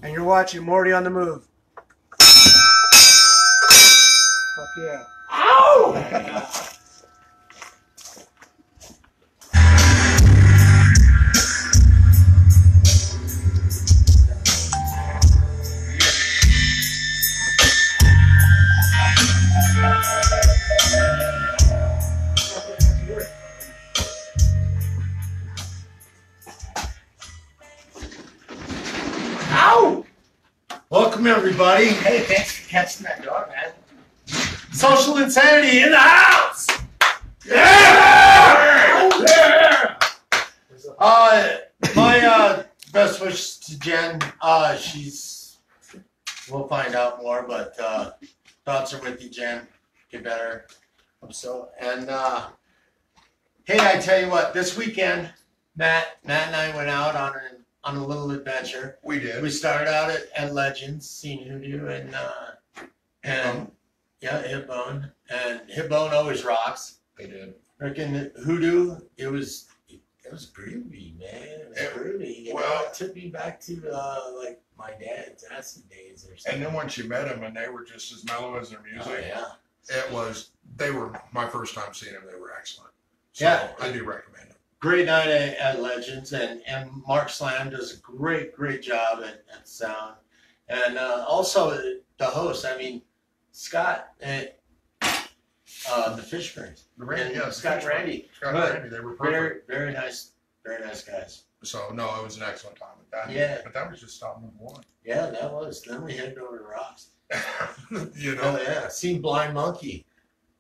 and you're watching Morty on the Move. Fuck yeah. Ow! Ow! Welcome everybody. Hey, thanks for catching that dog, man. Social insanity in the house. Yeah! Yeah! My best wishes to Jen. We'll find out more, but thoughts are with you, Jen. Get better. Hope so. And hey, I tell you what, this weekend, Matt and I went out on a little adventure. We did. We started out at Legends, seeing Hoodoo and Hitbone. And Hitbone always rocks. They did. Freaking Hoodoo, it was groovy, man. It was groovy. Well, it took me back to like my dad's acid days or something. And then once you met them and they were just as mellow as their music, Oh, yeah. they were my first time seeing them. They were excellent. So Yeah. I do recommend them. Great night at Legends, and Mark Slam does a great job at sound, and also the host. I mean, Scott at the Fishburns. Scott Randy. Scott and Randy, they were perfect. Very nice guys. So no, it was an excellent time with that. Yeah. But that was just stop number one. Yeah, that was. Then we headed over to Rocks. You know. Oh yeah, seen Blind Monkey.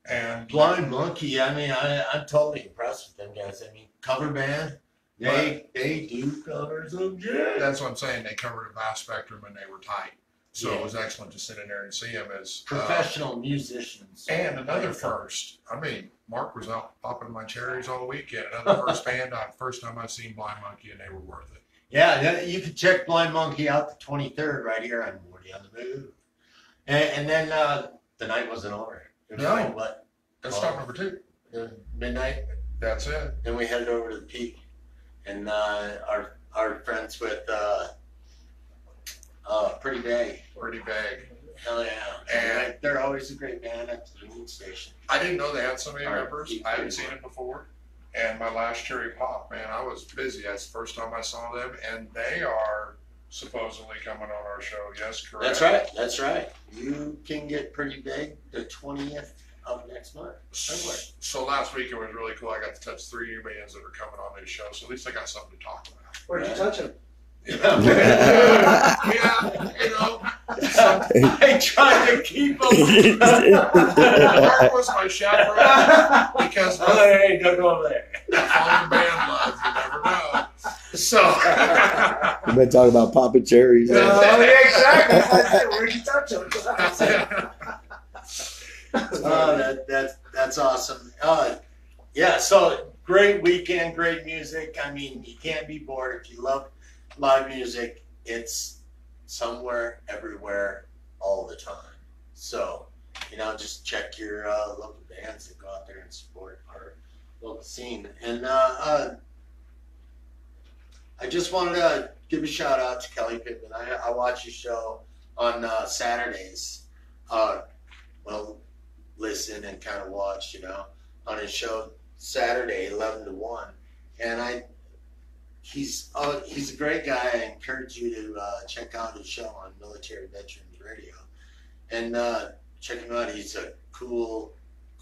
And Blind Monkey. I mean, I'm totally impressed with them guys. I mean, cover band. They do covers of jazz. that's what I'm saying. They covered a vast spectrum and they were tight. So it was excellent to sit in there and see them as professional musicians. And another first. I mean, Mark was out popping my cherries all weekend. Another first band. First time I've seen Blind Monkey, and they were worth it. Yeah, you can check Blind Monkey out the 23rd right here on Morty on the Move. And then the night wasn't over. It was like, what? That's stop number two. Midnight. That's it. Then we headed over to the Peak, and our friends with Pretty Bag. Pretty Bag. Hell yeah! And they're always a great band at the Union Station. I didn't know they had so many members. I hadn't seen them before. And my last Cherry Pop, man, I was busy. That's the first time I saw them, and they are supposedly coming on our show. Yes, correct. That's right. You can get Pretty Big the 20th of next month. So last week it was really cool. I got to touch 3 new bands that are coming on this show, so at least I got something to talk about. Where'd you touch them? You know, you know. I tried to keep them. Mark was my chaperone because hey, don't go over there. All the band love, you never know. So We've been talking about popping cherries. Oh, yeah, exactly. Where'd you touch them? That's awesome. Yeah, so great weekend, great music. I mean, you can't be bored if you love live music. It's somewhere, everywhere, all the time. So, just check your local bands and go out there and support our local scene. And I just wanted to give a shout out to Kelly Pittman. I watch your show on Saturdays. Listen and kind of watch, on his show Saturday, 11 to 1. And he's a great guy. I encourage you to check out his show on Military Veterans Radio. And check him out. He's a cool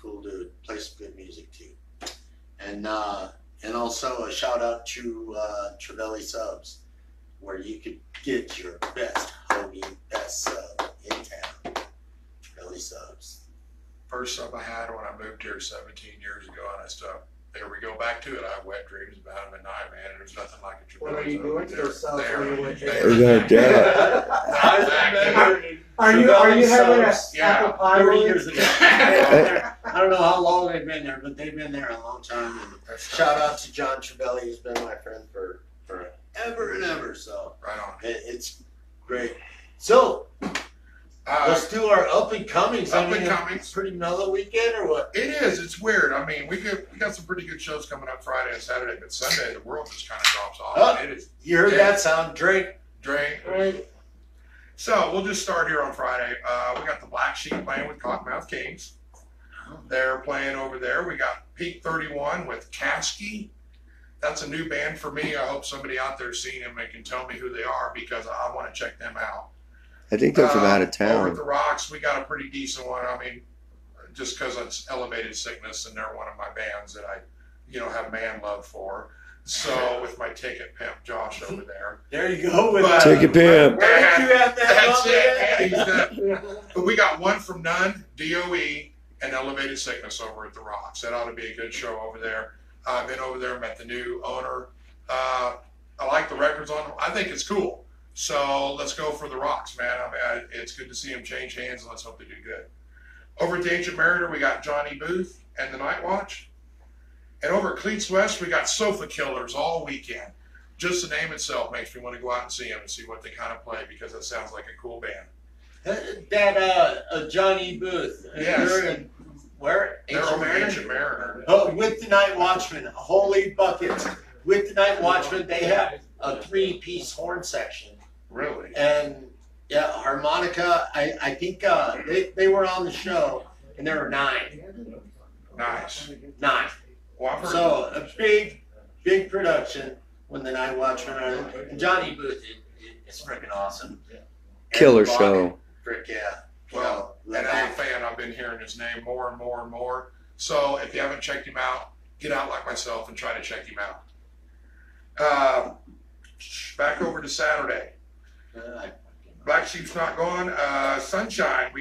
dude. Plays some good music too. And also a shout out to Trevely Subs, where you could get your best hoagie, best sub in town. Trevely Subs. First sub I had when I moved here 17 years ago, and I still, there we go back to it. I have wet dreams about them at night, man. And there's nothing like a What are you doing to yourself when you went there? Are you having a apple pie? 30 years ago. I don't know how long they've been there, but they've been there a long time. And shout out to John Trevely, who's been my friend for ever and ever. So right on. It's great. So let's do our up and comings. It's pretty mellow weekend, or what? It is. It's weird. I mean, we got some pretty good shows coming up Friday and Saturday, but Sunday the world just kind of drops off. You heard that sound? Drink. Drink. So we'll just start here on Friday. We got the Black Sheep playing with Cottonmouth Kings. They're playing over there. We got Peak 31 with Kasky. That's a new band for me. I hope somebody out there's seen them and can tell me who they are because I want to check them out. I think they're from out of town. Over at the Rocks, we got a pretty decent one. I mean, just because it's Elevated Sickness and they're one of my bands that I, have man love for. So with my ticket pimp Josh over there. There you go with Ticket pimp. Where did you have that? That's it. But we got one from None, DOE, and Elevated Sickness over at the Rocks. That ought to be a good show over there. I've been over there, met the new owner. I like the records on them. I think it's cool. So let's go for the Rocks, man. I mean, it's good to see them change hands, and let's hope they do good. Over at the Ancient Mariner, we got Johnny Booth and the Night Watch. And over at Cleats West, we got Sofa Killers all weekend. Just the name itself makes me want to go out and see them and see what they kind of play because it sounds like a cool band. That Johnny Booth. Yes. Where? They're over at Ancient Mariner. Oh, with the Night Watchman. Holy buckets. With the Night Watchman, they have a 3-piece horn section. Really? And yeah, harmonica. I think they were on the show, and there were 9. Nice. 9. Well, I've heard So a big production when the Night Watchman are and Johnny Booth is freaking awesome. Killer And show. Frick yeah. Well, and as a fan, I've been hearing his name more and more and more. So if you haven't checked him out, get out like myself and try to check him out. Back over to Saturday. Black Sheep's not gone. Sunshine,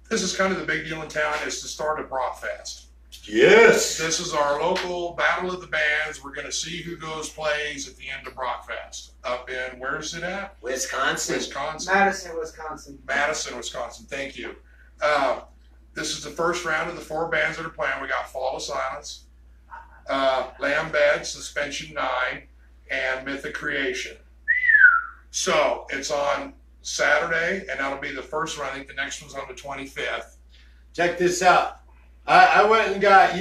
this is kind of the big deal in town, is the start of Brockfest. Yes. This is our local battle of the bands. We're going to see who plays at the end of Brockfest. Up in, where's it at? Wisconsin. Madison, Wisconsin. Thank you. This is the first round of the 4 bands that are playing. We got Fall of Silence, Lamb Bed, Suspension 9, and Myth of Creation. So it's on Saturday, and that'll be the first one. I think the next one's on the 25th. Check this out. I went and got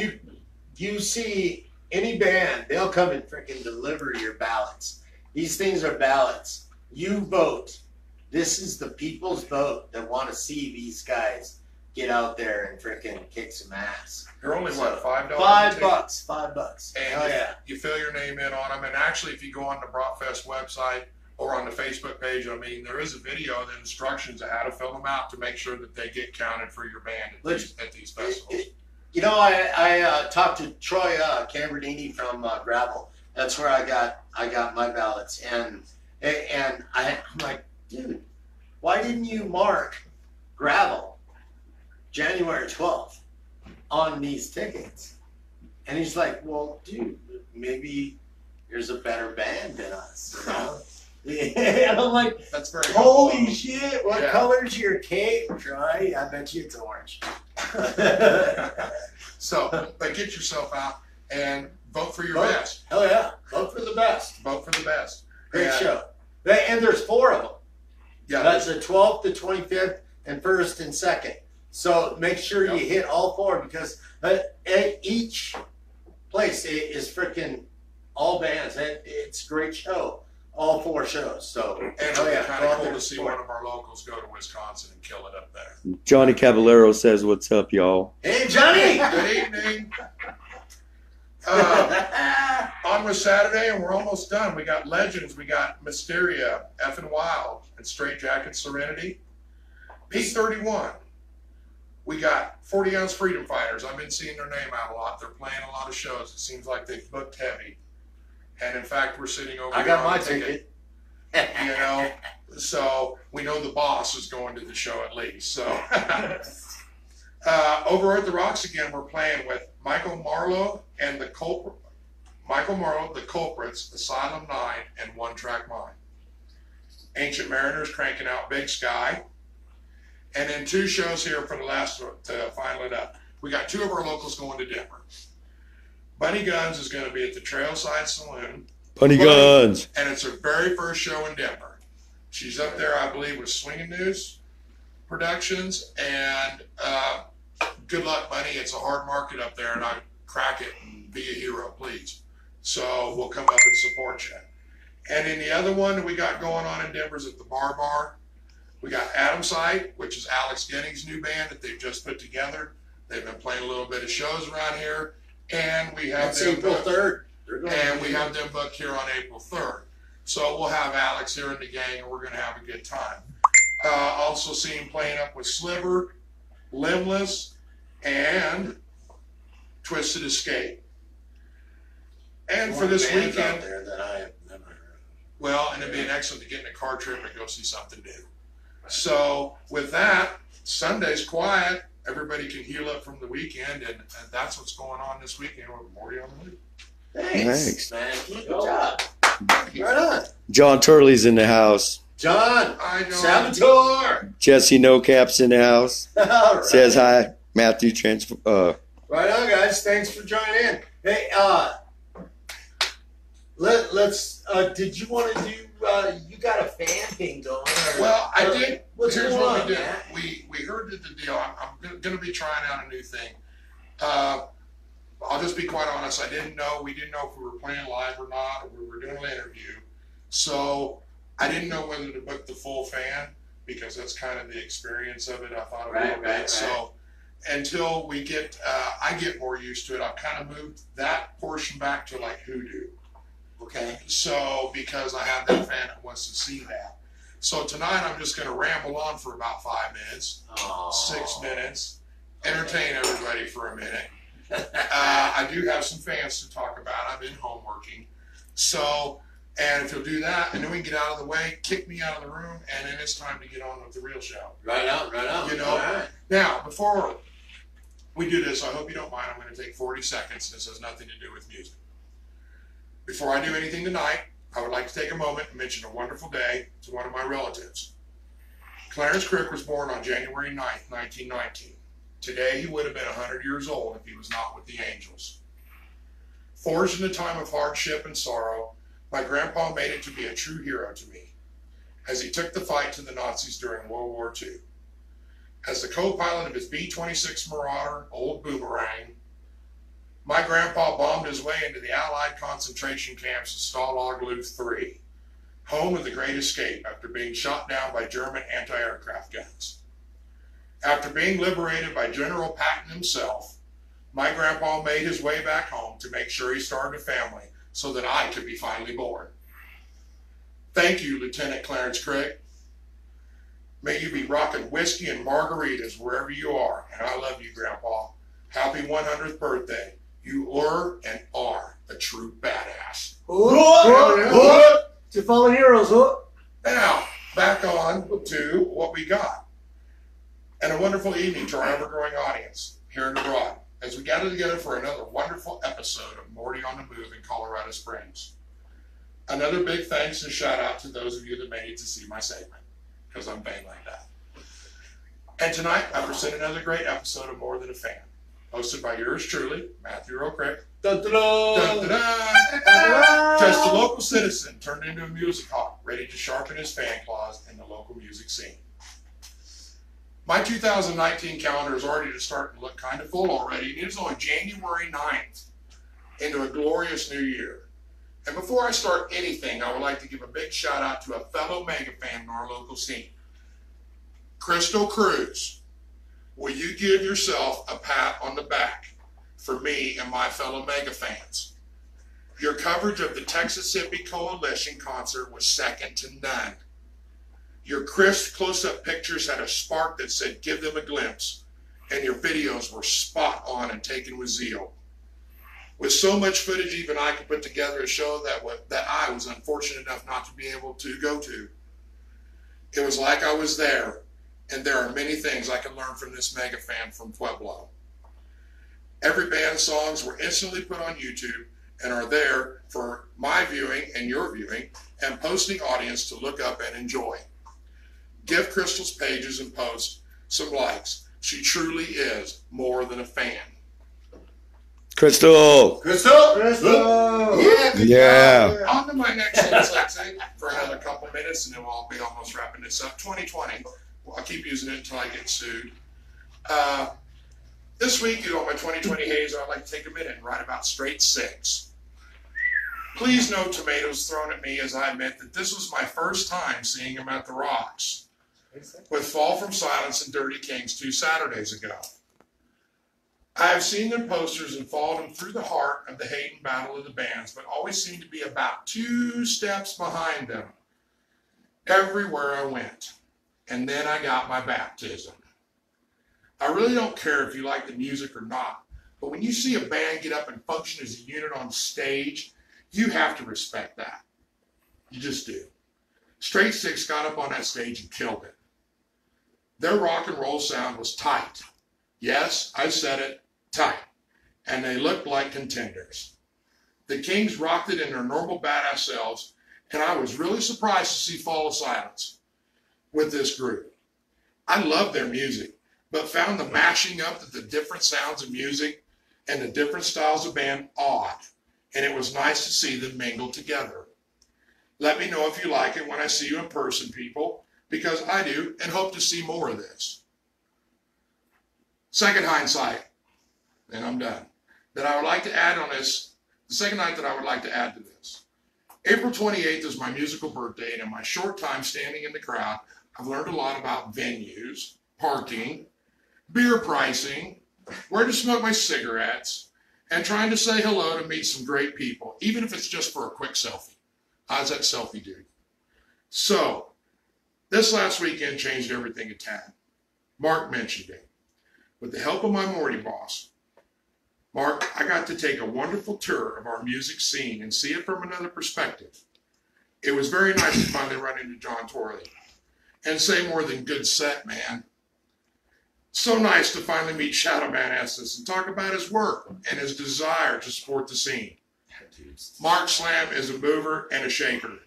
you see any band, they'll come and freaking deliver your ballots. These things are ballots. You vote. This is the people's vote that want to see these guys get out there and freaking kick some ass. You're only, what, $5? $5. $5. And oh, yeah. You fill your name in on them. And actually, if you go on the Brockfest website or on the Facebook page, I mean, there is a video, the instructions of how to fill them out to make sure that they get counted for your band at these festivals. You know, I talked to Troy Camberdini from Gravel. That's where I got my ballots, and I'm like, dude, why didn't you mark Gravel January 12th on these tickets? And he's like, well, dude, maybe there's a better band than us, you know? And I'm like, that's very holy helpful. Shit, what color's your cape, Troy? I bet you it's orange. So, but get yourself out and vote for your best. Hell yeah, vote for the best. Vote for the best. Great show. And there's 4 of them. Yeah, that's the 12th, the 25th, and 1st and 2nd. So make sure you hit all 4 because each place is freaking all bands. It's a great show. All 4 shows. So and it'll be kind of cool to see one of our locals go to Wisconsin and kill it up there. Johnny Caballero says, "What's up, y'all?" Hey, Johnny. Good evening. On with Saturday, and we're almost done. We got Legends, we got Mysteria, Effin' Wild, and Straight Jacket Serenity. Peak 31. We got 40 Ounce Freedom Fighters. I've been seeing their name out a lot. They're playing a lot of shows. It seems like they've booked heavy. And in fact, we're sitting over I here got on my the ticket. You know, so we know the boss is going to the show at least. So over at the Rocks again, we're playing with Michael Marlowe and the Culprits, Asylum 9, and One Track Mind. Ancient Mariners cranking out Big Sky. And then 2 shows here for the last to final it up. We got 2 of our locals going to Denver. Bunny Guns is going to be at the Trailside Saloon. Bunny Guns. And it's her very first show in Denver. She's up there, I believe, with Swinging News Productions. And good luck, Bunny. It's a hard market up there, and I crack it and be a hero, please. So we'll come up and support you. And then the other one that we got going on in Denver is at the Bar. We got Adam's Height, which is Alex Genning's new band that they've just put together. They've been playing a little bit of shows around here, and we have That's April 3rd. And we have them booked here on April 3rd. So we'll have Alex here in the gang, and we're going to have a good time. Also see him playing up with Sliver, Limbless, and Twisted Escape. And for this weekend, out there that I have never heard of. well, and it'd be an excellent to get in a car trip and go see something new. So with that, Sunday's quiet. Everybody can heal up from the weekend, and that's what's going on this weekend with Morty on the Loop. Thanks, man. Good job. Right on. John Turley's in the house. John, I know. Saboteur. Jesse No Cap's in the house. All right. Says hi. Matthew Transfer. Right on, guys. Thanks for joining in. Hey, let's. Did you want to do? You got a fan thing going? Or, Well, I did. What's Here's going what on, we did. Matt? We heard the deal. I'm going to be trying out a new thing. I'll just be quite honest. We didn't know if we were playing live or not, or we were doing an interview. So I didn't know whether to book the full fan because that's kind of the experience of it. I thought a little bit. So until we get, I get more used to it. I've kind of moved that portion back to like Hoodoo. Okay. So because I have that fan that wants to see that. So tonight I'm just going to ramble on for about 5 minutes, 6 minutes, entertain everybody for a minute. I do have some fans to talk about. I've been home working. So, and if you'll do that, and then we can get out of the way, kick me out of the room, and then it's time to get on with the real show. Right on, right on. You know? All right. Now, before we do this, I hope you don't mind. I'm going to take 40 seconds. This has nothing to do with music. Before I do anything tonight, I would like to take a moment and mention a wonderful day to one of my relatives. Clarence Crick was born on January 9th, 1919. Today, he would have been 100 years old if he was not with the Angels. Forged in a time of hardship and sorrow, my grandpa made it to be a true hero to me, as he took the fight to the Nazis during World War II. As the co-pilot of his B-26 Marauder, Old Boomerang, my grandpa bombed his way into the Allied concentration camps of Stalag Luft III, home of the Great Escape after being shot down by German anti-aircraft guns. After being liberated by General Patton himself, my grandpa made his way back home to make sure he started a family so that I could be finally born. Thank you, Lieutenant Clarence Crick. May you be rocking whiskey and margaritas wherever you are, and I love you, Grandpa. Happy 100th birthday. You were and are a true badass. To fallen heroes, Now, back on to what we got. And a wonderful evening to our ever-growing audience here and abroad as we gather together for another wonderful episode of Morty on the Move in Colorado Springs. Another big thanks and shout out to those of you that made it to see my segment, because I'm vain like that. And tonight, I present another great episode of More Than a Fan, hosted by yours truly, Matthew Crick. Just a local citizen turned into a music hawk, ready to sharpen his fan claws in the local music scene. My 2019 calendar is already starting to look kind of full already, and it's only January 9th into a glorious new year. And before I start anything, I would like to give a big shout out to a fellow mega fan in our local scene. Crystal Cruz, will you give yourself a pat on the back for me and my fellow mega fans? Your coverage of the Texas Hippie Coalition concert was second to none. Your crisp close-up pictures had a spark that said, give them a glimpse, and your videos were spot on and taken with zeal. With so much footage, even I could put together a show that I was unfortunate enough not to be able to go to. It was like I was there, and there are many things I can learn from this mega fan from Pueblo. Every band's songs were instantly put on YouTube and are there for my viewing and your viewing and posting audience to look up and enjoy. Give Crystal's pages and posts some likes. She truly is more than a fan. Crystal. Yeah. On to my next little section for another couple minutes, and then we'll be almost wrapping this up. 2020. Well, I'll keep using it until I get sued. This week, you know, my 2020 haze, I'd like to take a minute and write about straight six. Please no tomatoes thrown at me as I admit that this was my first time seeing him at the Rocks. with Fall from Silence and Dirty Kings 2 Saturdays ago. I have seen their posters and followed them through the heart of the Hayden Battle of the Bands, but always seemed to be about 2 steps behind them everywhere I went. And then I got my baptism. I really don't care if you like the music or not, but when you see a band get up and function as a unit on stage, you have to respect that. You just do. Straight Six got up on that stage and killed it. Their rock and roll sound was tight. Yes, I said it, tight. And they looked like contenders. The Kings rocked it in their normal badass selves, and I was really surprised to see Fall of Silence with this group. I love their music, but found the mashing up of the different sounds of music and the different styles of band odd, and it was nice to see them mingle together. Let me know if you like it when I see you in person, people, because I do, and hope to see more of this. Second hindsight, and I'm done, that I would like to add on this, the second night that I would like to add to this. April 28th is my musical birthday, and in my short time standing in the crowd, I've learned a lot about venues, parking, beer pricing, where to smoke my cigarettes, and trying to say hello to meet some great people, even if it's just for a quick selfie. How's that selfie, dude? So, this last weekend changed everything a tad. Mark mentioned it. With the help of my Morty boss, Mark, I got to take a wonderful tour of our music scene and see it from another perspective. It was very nice to finally run into John Torley and say more than good set, man. So nice to finally meet Shadow Man Estes and talk about his work and his desire to support the scene. Mark Slam is a mover and a shaker,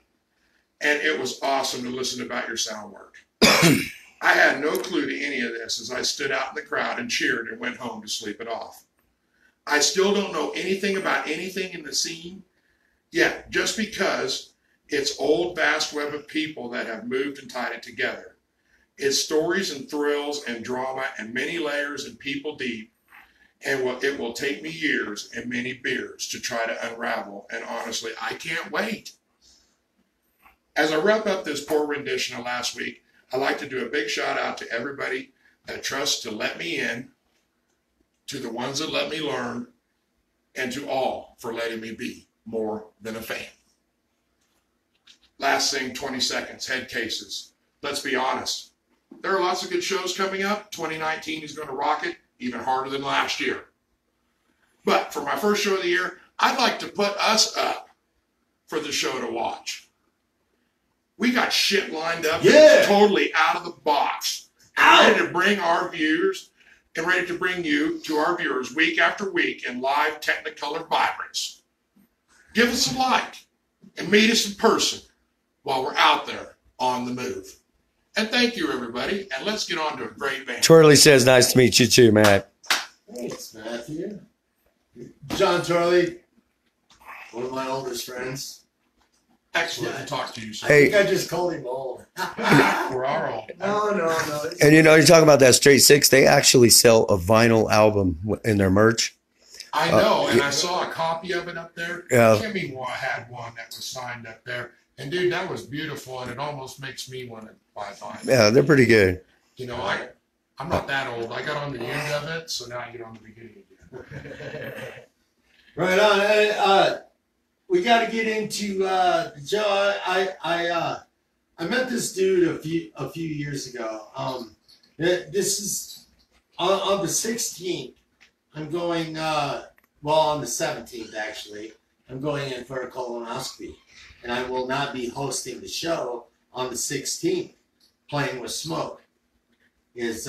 and it was awesome to listen about your sound work. I had no clue to any of this as I stood out in the crowd and cheered and went home to sleep it off. I still don't know anything about anything in the scene yet, just because it's old vast web of people that have moved and tied it together. It's stories and thrills and drama and many layers and people deep, and it will take me years and many beers to try to unravel, and honestly, I can't wait. As I wrap up this poor rendition of last week, I'd like to do a big shout out to everybody that trusts to let me in, to the ones that let me learn, and to all for letting me be more than a fan. Last thing, 20 seconds, head cases. Let's be honest. There are lots of good shows coming up. 2019 is going to rock it even harder than last year. But for my first show of the year, I'd like to put us up for the show to watch. We got shit lined up that's totally out of the box. Ready to bring our viewers and ready to bring you to our viewers week after week in live Technicolor vibrance. Give us a like and meet us in person while we're out there on the move. And thank you, everybody, and let's get on to a great band. Twirly says, nice to meet you too, Matt. Thanks, Matthew. John Torley, one of my oldest friends. Excellent to talk to you, sir. Hey. I think I just called him old. We're all old. No. And you know, you're talking about that Straight Six. They actually sell a vinyl album in their merch. I know, and I saw a copy of it up there. Yeah. Kimmy had one that was signed up there. And, dude, that was beautiful, and it almost makes me want to buy vinyl. Yeah, they're pretty good. You know, I'm not that old. I got on the end of it, so now I get on the beginning again. Right on. We got to get into Joe. I met this dude a few years ago. This is on the 16th. I'm going. On the 17th actually. I'm going in for a colonoscopy, and I will not be hosting the show on the 16th. Playing with Smoke is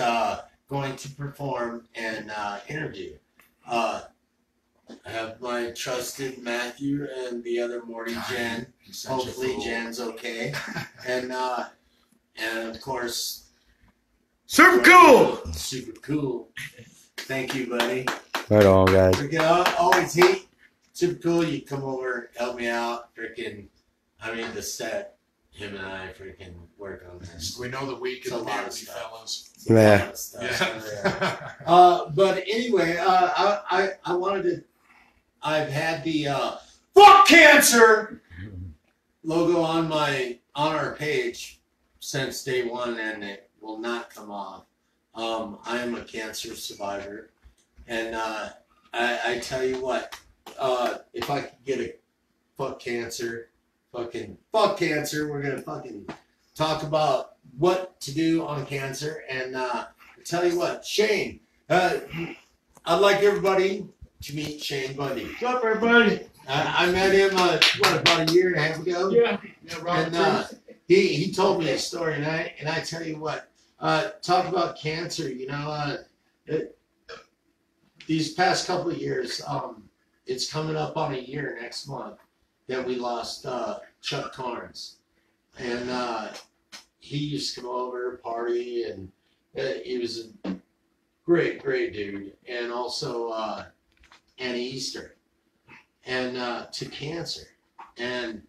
going to perform an interview. I have my trusted Matthew and the other Morty, Jen. Hopefully Jen's okay. And of course, Super cool. Super cool. Thank you, buddy. Right on, guys. Freaking always hate Super Cool. You come over, help me out. Freaking, the set. Him and I freaking work on this. We know the week It's of a the lot of beauty, stuff. fellas. Yeah. Yeah. But anyway, I wanted to. I've had the fuck cancer logo on our page since day one, and it will not come off. I am a cancer survivor, and I tell you what, if I could get a fuck cancer, fuck cancer, we're gonna fucking talk about what to do on cancer. And I tell you what, Shane, I'd like everybody to meet Shane Bundy. What's up, everybody? I met him about a year and a half ago. Yeah, And he told me a story, and I tell you what, talk about cancer. You know, these past couple of years, it's coming up on a year next month that we lost Chuck Carnes, and he used to come over, party, and he was a great dude, and also Annie Easter, and to cancer. And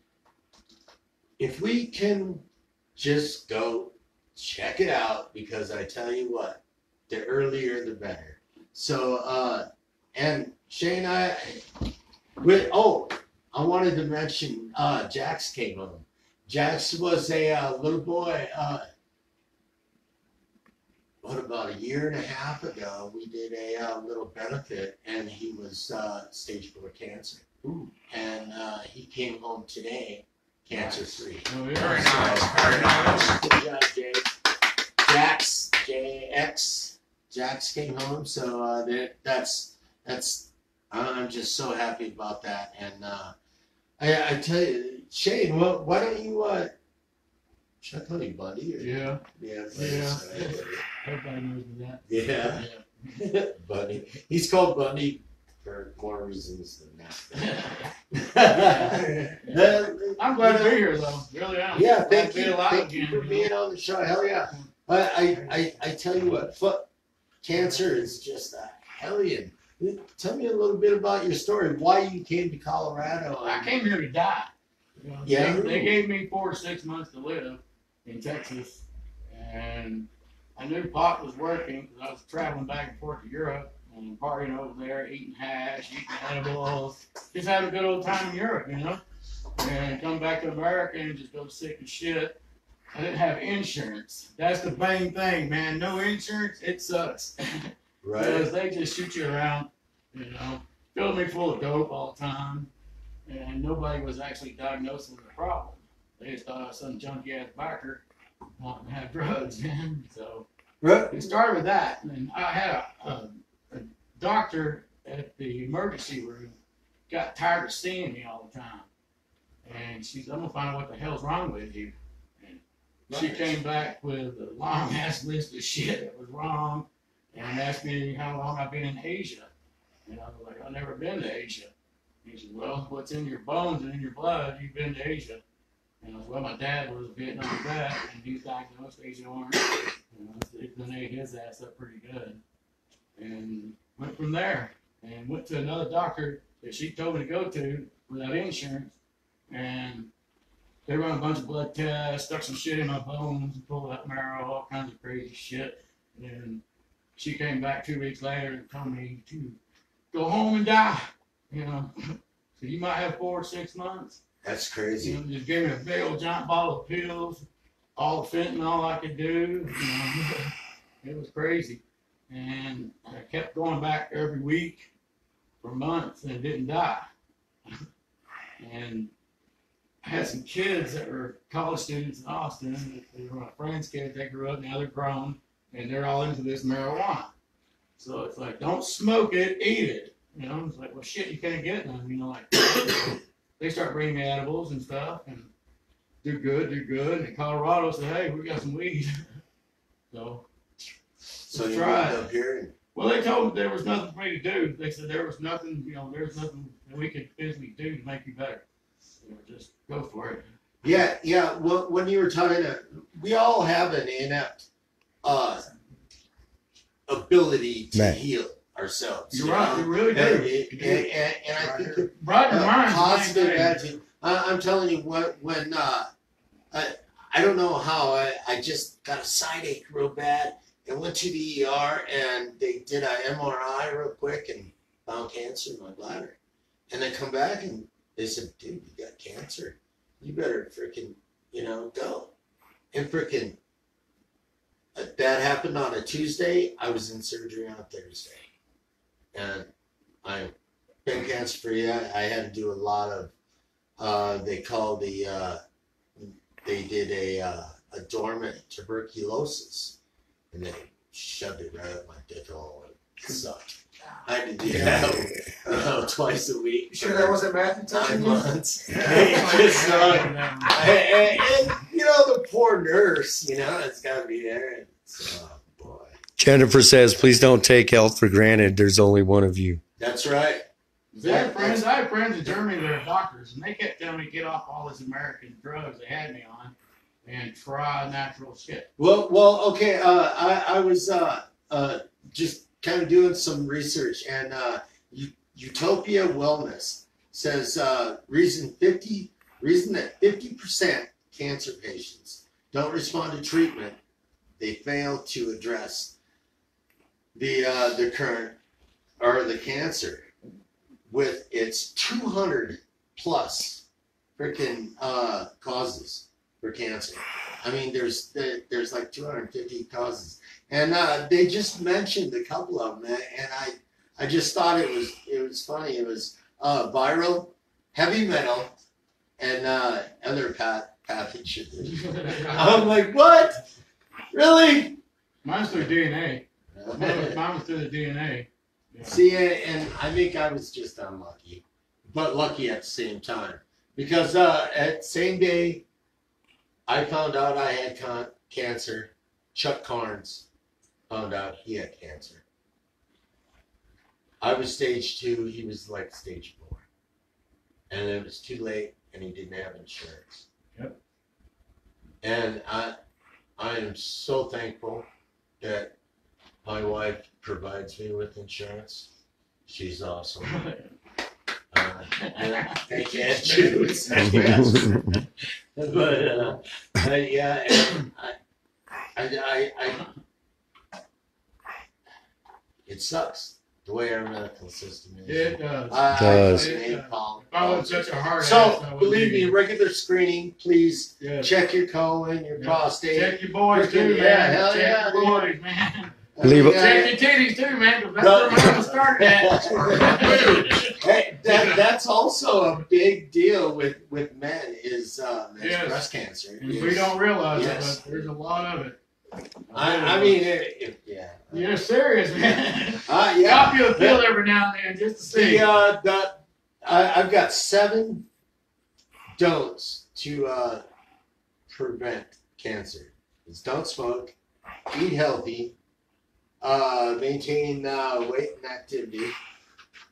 if we can just go check it out, because I tell you what, the earlier the better. So, and Shane, I wanted to mention Jax came home. Jax was a little boy. About a year and a half ago, we did a little benefit, and he was stage 4 cancer. Ooh. And he came home today, cancer free. Oh, yeah. Very nice, very nice. Good job, Jay. Jax, JX, Jax came home, so that's. I'm just so happy about that. And I tell you, Shane, why don't you? Should I call you Buddy? Or? Yeah. Yeah. Yeah. Everybody knows that. Yeah. Bunny. He's called Bunny for more reasons than that. I'm glad to be here, though. Really am. Yeah, Glad thank to be you. alive Thank you again, for being on the show. Hell yeah. I tell you what, foot cancer is just a hellion. Tell me a little bit about your story. Why you came to Colorado? I came here to die. You know, Yeah. They gave me 4 to 6 months to live in Texas, and I knew Pop was working because I was traveling back and forth to Europe and partying over there, eating hash, eating edibles, just having a good old time in Europe, you know. And come back to America and just go sick as shit. I didn't have insurance. That's the main thing, man. No insurance, it sucks. Right. Because they just shoot you around, you know. Filled me full of dope all the time. And nobody was actually diagnosed with a problem. They just thought I was some junky ass biker wanting to have drugs, man. So it started with that. And I had a doctor at the emergency room got tired of seeing me all the time. And she said, I'm gonna find out what the hell's wrong with you. And she came back with a long ass list of shit that was wrong and asked me how long I've been in Asia. And I was like, I've never been to Asia. He said, well, what's in your bones and in your blood, you've been to Asia. And I was, well, my dad was a Vietnam vet, and he's diagnosed Agent Orange. You know, so it ate his ass up pretty good. And went from there, and went to another doctor that she told me to go to without insurance. And they run a bunch of blood tests, stuck some shit in my bones, pulled out marrow, all kinds of crazy shit. And she came back 2 weeks later and told me to go home and die. You know, so you might have 4 or 6 months. That's crazy. You know, just gave me a big old giant bottle of pills, all the fentanyl I could do. You know, it was crazy. And I kept going back every week for months and didn't die. And I had some kids that were college students in Austin. They were my friends' kids. They grew up, now they're grown, and they're all into this marijuana. So it's like, don't smoke it, eat it. You know, it's like, well, shit, you can't get none. You know, like, they start bringing me edibles and stuff, and do good. And in Colorado said, hey, we got some weed. So So you try moved it. up here and Well, they told me there was nothing for me to do. They said there was nothing, you know, there's nothing that we could physically do to make you better. You know, just go for it. yeah. Well, when you were talking, we all have an inept ability to heal ourselves. You're right, you really do. And I think that Right in mind. positive attitude. I'm telling you, when I don't know how I just got a side ache real bad and went to the ER and they did an MRI real quick and found cancer in my bladder. And they come back and they said, dude, you got cancer. You better freaking, go. and freaking that happened on a Tuesday. I was in surgery on a Thursday, and I've been cancer free. I had to do a lot of they call they did a dormant tuberculosis, and they shoved it right up my dick hole. It sucked. I had to do that twice a week. You sure that wasn't Matthew 9 touching you? months. It just sucked. And the poor nurse, it's got to be there. And oh boy. Jennifer says, please don't take health for granted. There's only one of you. That's right. I have friends in Germany that are doctors, and they kept telling me to get off all this American drugs they had me on and try natural shit. Well, okay. I was just kind of doing some research, and Utopia Wellness says reason that 50% cancer patients don't respond to treatment, they fail to address the current or the cancer with its 200 plus freaking causes for cancer. I mean, there's like 250 causes, and they just mentioned a couple of them, and I just thought it was funny. It was viral, heavy metal, and other pathogens. I'm like, what? Really? Mine's through DNA. Mine was through the DNA. Yeah. See, and I think I was just unlucky, but lucky at the same time, because at the same day I found out I had cancer, Chuck Carnes found out he had cancer. I was stage 2, he was like stage 4, and it was too late, and he didn't have insurance. Yep. And I am so thankful that my wife provides me with insurance. She's awesome. They can't choose. But yeah, and I it sucks the way our medical system is. It does. Oh, it's such a hard so believe me, regular screening, please check your colon, your prostate. Check your boys too, man. Yeah, hell check yeah, your boys, man. Check your titties too, man, because that's where mine started at. Hey, that's also a big deal with men is breast cancer. We don't realize it, but there's a lot of it. I mean, yeah. You're serious, man. Yeah. I'll feel a pill every now and then just to see. I've got 7 don'ts to prevent cancer. It's don't smoke, eat healthy, maintain weight and activity.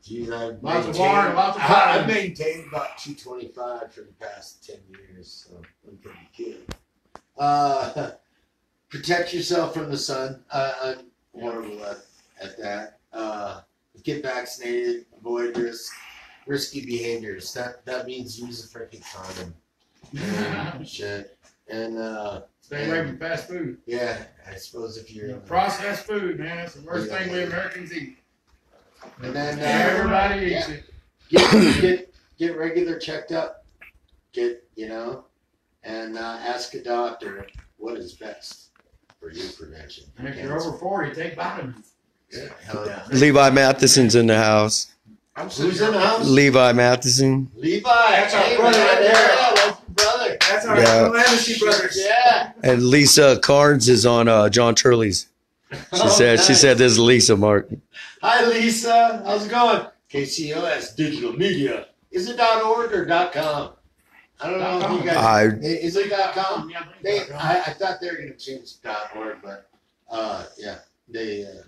Geez, I've lots of water, lots of fire. I've maintained about 225 for the past 10 years, so I'm pretty good. Protect yourself from the sun. I'm horrible at that. Get vaccinated. Avoid risky behaviors. That means use a freaking condom. Shit. And stay away from fast food. Yeah, I suppose if you're processed food, man, that's the worst thing we Americans eat. And then everybody eats it. Get regular checked up. And ask a doctor what is best for your prevention. And if you're over 40, take vitamins. Yeah, hell yeah. Levi Matheson's in the house. Who's in the house? Levi Matheson. Levi. That's our brother right there. Yeah, that's your brother. That's our Lamashee brothers. Yeah. And Lisa Carnes is on John Turley's. She said this is Lisa Martin. Hi Lisa, how's it going? KCOS Digital Media. Is it .org or .com? I don't know if you guys. Is it .com? Yeah, I thought they were going to change .org, but yeah, they're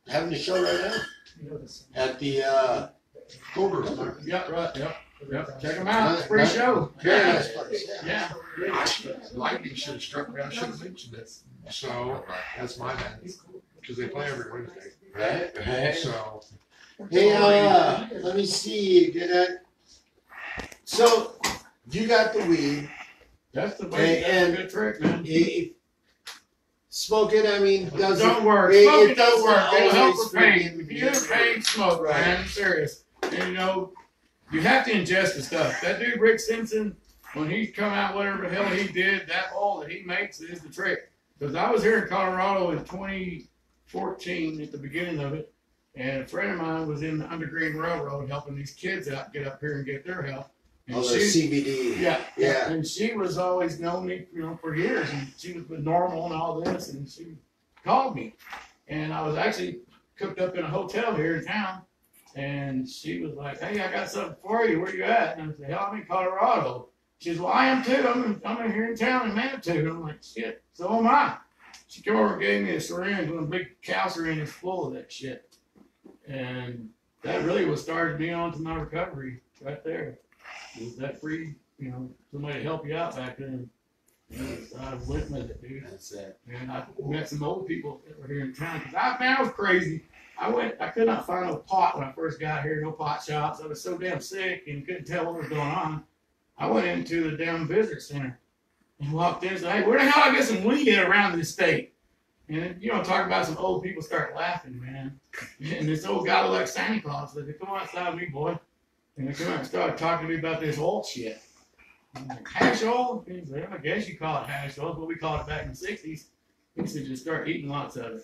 having a show right now at the Cobra. Yeah, right. Yep. Check them out. It's a free show. Very nice place. Yeah. Lightning should have struck me. I should have mentioned it. So that's my bad because they play every Wednesday. Right. So hey, let me see. So you got the weed. That's the way. That's a good trick, man. Smoking, I mean, don't work. Smoking don't work. It'll help with pain. If you have pain, smoke, man. I'm serious. And you have to ingest the stuff. That dude, Rick Simpson, when he come out, whatever the hell he did, that oil that he makes is the trick. Because I was here in Colorado in 2014 at the beginning of it, and a friend of mine was in the Underground Railroad helping these kids out get up here and get their help. And Oh, the CBD. yeah, Yeah. and she was always known me, for years, and she was normal and all this, and she called me, and I was actually cooked up in a hotel here in town, and she was like, "Hey, I got something for you. Where you at?" And I said, "Hell, I'm in Colorado." She says, "Well, I am too. I'm in here in town in Manitou." And I'm like, "Shit, so am I." She came over and gave me a syringe with a big cow syringe full of that shit, and that really was started me on to my recovery right there. It was that free, somebody to help you out back then. I went with it, dude. That's it. And I met some old people that were here in town. Cause I was crazy. I could not find no pot when I first got here, no pot shops. I was so damn sick and couldn't tell what was going on. I went into the damn visitor center and walked in and said, "Hey, where the hell I get some weed around this state?" And talk about some old people start laughing, man. And this old guy looked like Santa Claus said, "Come outside with me, boy." And they come out and started talking to me about this oil shit. I'm like, "Hash oil?" He said, "I guess you call it hash oil. That's what we called it back in the 60s. He said, "Just start eating lots of it."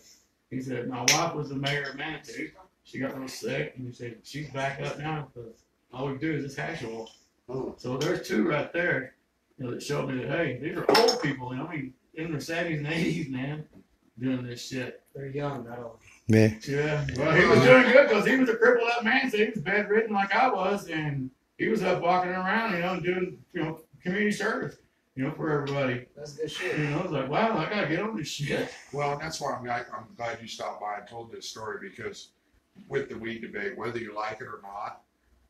He said, "My wife was the mayor of Manitou. She got real sick." And he said, "She's back up now because all we do is this hash oil." Oh. So there's two right there that showed me that, hey, these are old people. In their 70s and 80s, man, doing this shit. They're young, not old. Yeah. Yeah. Well, he was doing good because he was a crippled up man. So he was bedridden like I was. And he was up walking around, and doing, community service, for everybody. That's good shit. I was like, wow, I got to get on this shit. Well, and that's why I'm glad you stopped by and told this story, because with the weed debate, whether you like it or not,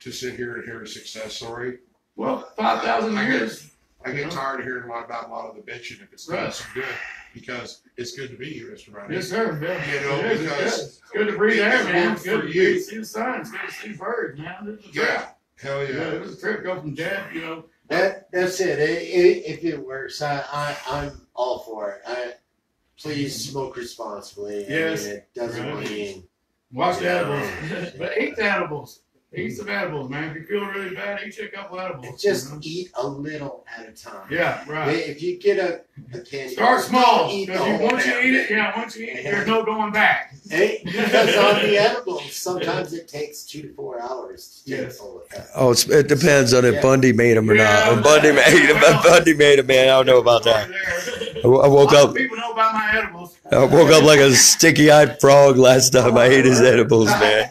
to sit here and hear a success story. Well, 5,000 years. I get tired of hearing a lot of the bitching if it's Right. not some good, because it's good to be here, Mr. Ronnie. Yes, sir. Yeah. It is, Because it's it's good to breathe air, man. worked It's good for to you. see the sun. It's good to see birds, man. This is a trip. Yeah, hell yeah. It was a trip. Go from dead, That's it. If it works, I'm all for it. Please smoke responsibly. Yes. It doesn't Right. mean. watch the Yeah. edibles. But eat the edibles. Eat some edibles, man. If you feel really bad, eat you a couple edibles. Just eat a little at a time. Yeah, right. If you get a candy, Start small. eat the Because whole once you damn eat it, thing. once you eat it, there's no going back. Because on the edibles, sometimes it takes 2 to 4 hours to take Yes. full effect. Oh, it depends on if Yeah. Bundy made them or Yeah. not. If Bundy made them, man, I don't know about that. I woke Lots of up. people know about my edibles. I woke up like a sticky-eyed frog last time I ate his edibles, man.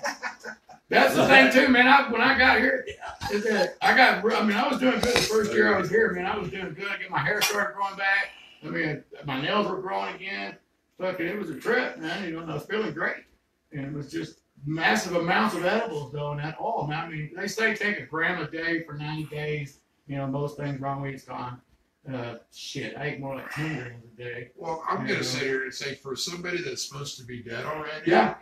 That's the thing too, man. When I got here, I was doing good the first year I was here, man. I was doing good. I get my hair started growing back. My nails were growing again. Fucking, it was a trip, man. And I was feeling great. And it was just massive amounts of edibles, though, and that all. They say take a gram a day for 90 days. Most things wrong with it's gone. Shit, I ate more like 10 grams a day. Well, I'm going to sit here and say, for somebody that's supposed to be dead already, Yeah.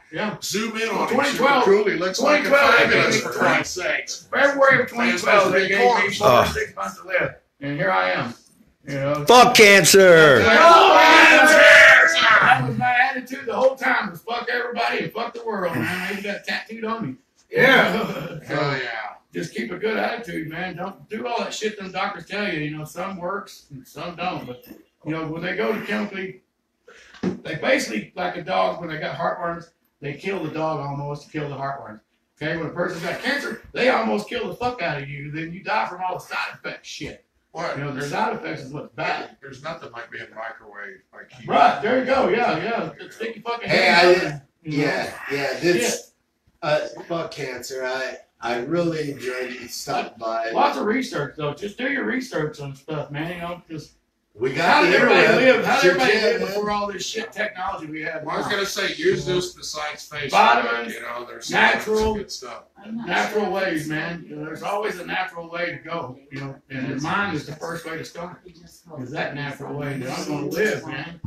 zoom in on him 2012. super cool. He looks like a 2012, fabulous, they for gave me Christ's sakes. February of Man's 2012, they supposed to be gave me corpse. 4 Oh. or 6 months to live. And here I am. Fuck cancer. That was my attitude the whole time, was fuck everybody and fuck the world, man. I even got it tattooed on me. Hell yeah. Just keep a good attitude, man. Don't do all that shit them doctors tell you. Some works and some don't. But, when they go to chemically, they basically, like a dog, when they got heartworms, they kill the dog almost to kill the heartworms. Okay, when a person's got cancer, they almost kill the fuck out of you. Then you die from all the side effects shit. What? Their side effects is what's bad. There's nothing like being microwave. Like heat. Right, there you go. Yeah. Stick your fucking Hey, head. This fuck cancer. I really enjoyed you stopping by. Lots of research, though. Just do your research on stuff, man. Because We how got did the everybody internet. live? How did Sure everybody can, live man. before all this shit technology we have? Well, I was now? going to say, use this besides Facebook. Vitamins, There's natural. some good stuff. Natural ways, man. There's always a natural way to go. And mine is the first way to start. Is that natural way that I'm going to live, man?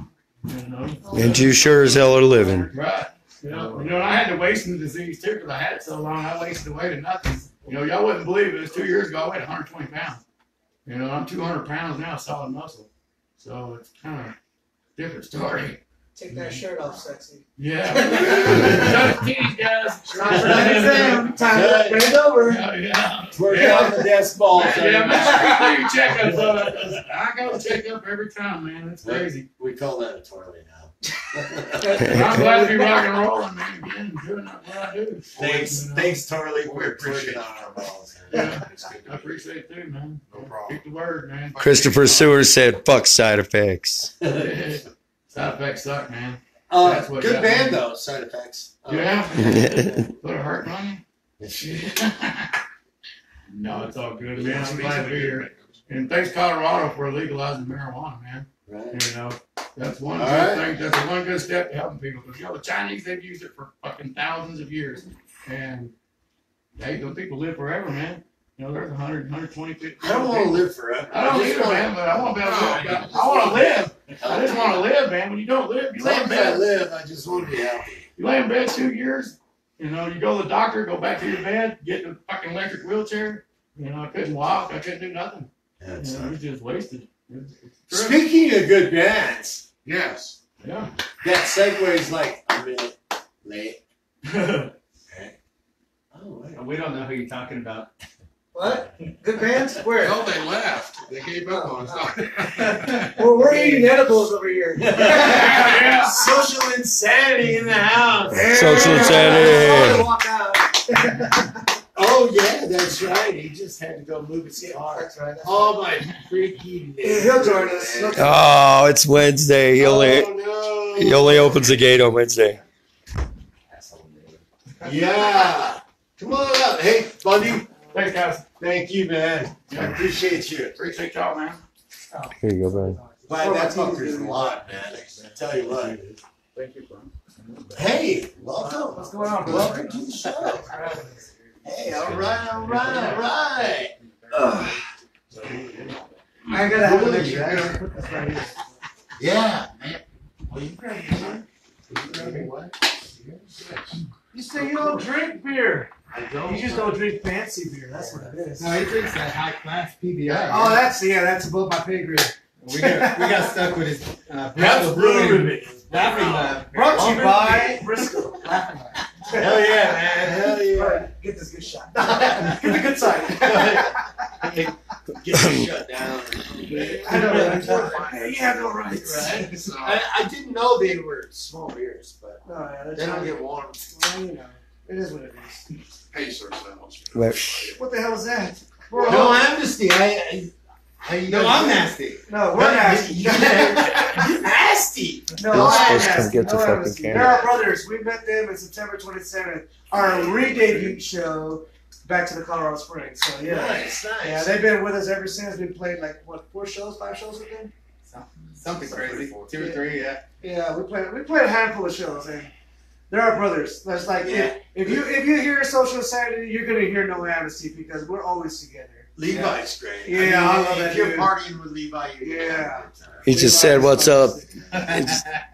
And you sure as hell are living. Right. And I had the wasting disease too because I had it so long. I wasted away to nothing. Y'all wouldn't believe it. It was 2 years ago. I weighed 120 pounds. I'm 200 pounds now, solid muscle. So it's kind of a different story. Take that shirt off, sexy. Yeah. Tease, guys. Time for that exam. Time to bend over. Yeah. Working on the desk balls. Yeah, make sure you do your checkup. I go check up every time, man. It's crazy. We call that a toilet now. I'm glad to be rock and rolling, man. Again, doing what I do. Thanks, Torley. We appreciate working on our balls. Yeah. It's good to I appreciate it too, man. No problem. Keep the word, man. Christopher Seward said, "Fuck side effects." Side effects suck, man. Good band though. Side effects. Yeah. Put a hurt on you? No, it's all good, man. I'm glad to be here. And thanks, Colorado, for legalizing marijuana, man. Right. You know, that's one All good right. thing. That's one good step to helping people. Because, you know, the Chinese, they've used it for fucking thousands of years. And, hey, those people live forever, man. You know, there's 100, 120 people. I don't want to live forever. I don't just either, wanna- man, but I want to be able to live. I want to live. I just want to live, man. When you don't live, you As lay long in as I bed. live, I just want to be healthy. You lay in bed 2 years. You know, you go to the doctor, go back to your bed, get in a fucking electric wheelchair. You know, I couldn't walk. I couldn't do nothing. Yeah, You know, it was just wasted. It's true. Speaking of good bands, Yes. Yeah. that segues like a minute late. Oh, wait. We don't know who you're talking about. What? Good bands? Where? Well, they left. They gave up on us. Well, we're eating edibles over here. Yeah. Social insanity in the house. Social insanity. Walk out. Oh yeah, that's right. He just had to go move his car. That's right. Oh my freaking! He'll join us. He'll join Oh, it's Wednesday. He only Oh he only opens the gate on Wednesday. no! Yeah, come on up. Hey, Bundy. Thanks, guys. Thank you, man. I appreciate you. Appreciate y'all, man. Here you go, man. Buy that fucker's a lot, man. I tell you what. Thank you, bro. Hey, welcome. What's going on, bro? Welcome to the show. Hey, all right, all right, all right. I gotta have an Really, extra. yeah. I gotta put this right here. Yeah, man. Well, you grab me one. You grab me what? You say you don't drink beer. I don't. You just don't drink fancy beer. That's what it is. No, he drinks that high class PBR. Oh, that's above my pay grade. we got stuck with his That's brewing. Laughing Brought to you by Laughing Briscoe. Laughing Laugh. Hell yeah, man. Hell yeah. Right, get this good shot. Get the good side. Get you shut down. I know, right? You have no rights. Right? So, I didn't know they were small beers, but No, yeah, that's they don't right. get warm. Well, you know, it is what it is. pace ourselves. Wait. What the hell is that? No amnesty. No, I'm nasty. No, we're nasty. You're nasty. No, You're I'm supposed to come nasty. get the No, fucking amnesty. camera. They're our brothers. We met them in September 27th. Our re-debut show back to the Colorado Springs. So yeah. Nice, nice. Yeah, they've been with us ever since. We played like what, 4 shows, 5 shows with them? Something crazy. 2 or 3, yeah. Yeah, we played a handful of shows, and they're our brothers. That's like Yeah. if you hear Social Saturday, you're gonna hear No Amnesty because we're always together. Levi's great. Yeah, I love that If you're dude. partying with Levi, you're gonna have Yeah. a good time. He just said, "What's up?"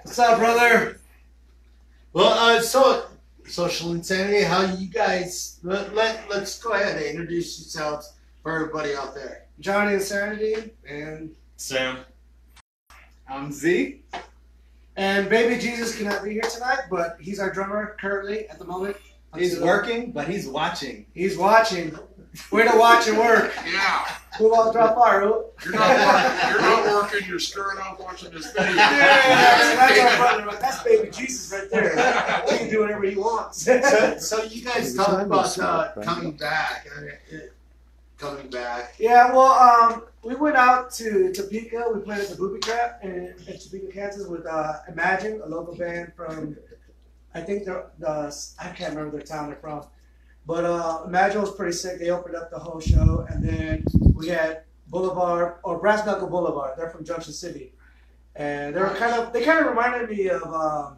What's up, brother? Well, so social insanity. How you guys? Let's go ahead and introduce yourselves for everybody out there. Johnny Insanity and Sam. I'm Z. and Baby Jesus cannot be here tonight, but he's our drummer currently at the moment. He's working, but he's watching. He's watching. Way to watch and work. Yeah, Who won't drop fire? Who? you're not working. You're stirring up watching this video. That's our brother. That's Baby Jesus right there. He can do whatever he wants. So you guys talk about coming back. Coming back. Yeah, well, we went out to Topeka. We played at the Booby Trap in Topeka, Kansas with Imagine, a local band from, I think I can't remember their town they're from. But Imagine was pretty sick. They opened up the whole show. And then we had Boulevard, or Brass Knuckle Boulevard. They're from Junction City. And they kind of reminded me of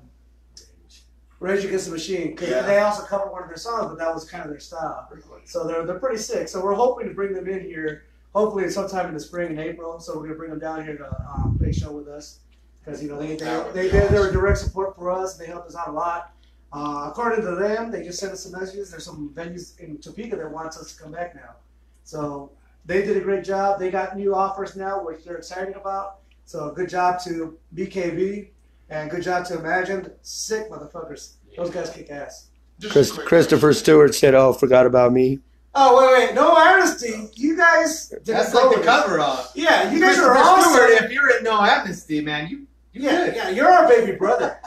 Rage Against the Machine. Because they also covered one of their songs, but that was kind of their style. So they're pretty sick. So we're hoping to bring them in here, hopefully sometime in the spring in April. So we're gonna bring them down here to play a show with us because you know they were direct support for us. They helped us out a lot. According to them, they just sent us some messages. There's some venues in Topeka that wants us to come back now. So they did a great job. They got new offers now, which they're excited about. So good job to BKB. And good job to Imagine. Sick motherfuckers. Those guys kick ass. Just a quick Christopher question. Stewart said, "Oh, forgot about me." Oh, wait. No Amnesty. You guys didn't That's go like the with cover off. it. Yeah, you guys Christopher are awesome. Stewart, if you're in No Amnesty, man, you Yeah, you're our baby brother.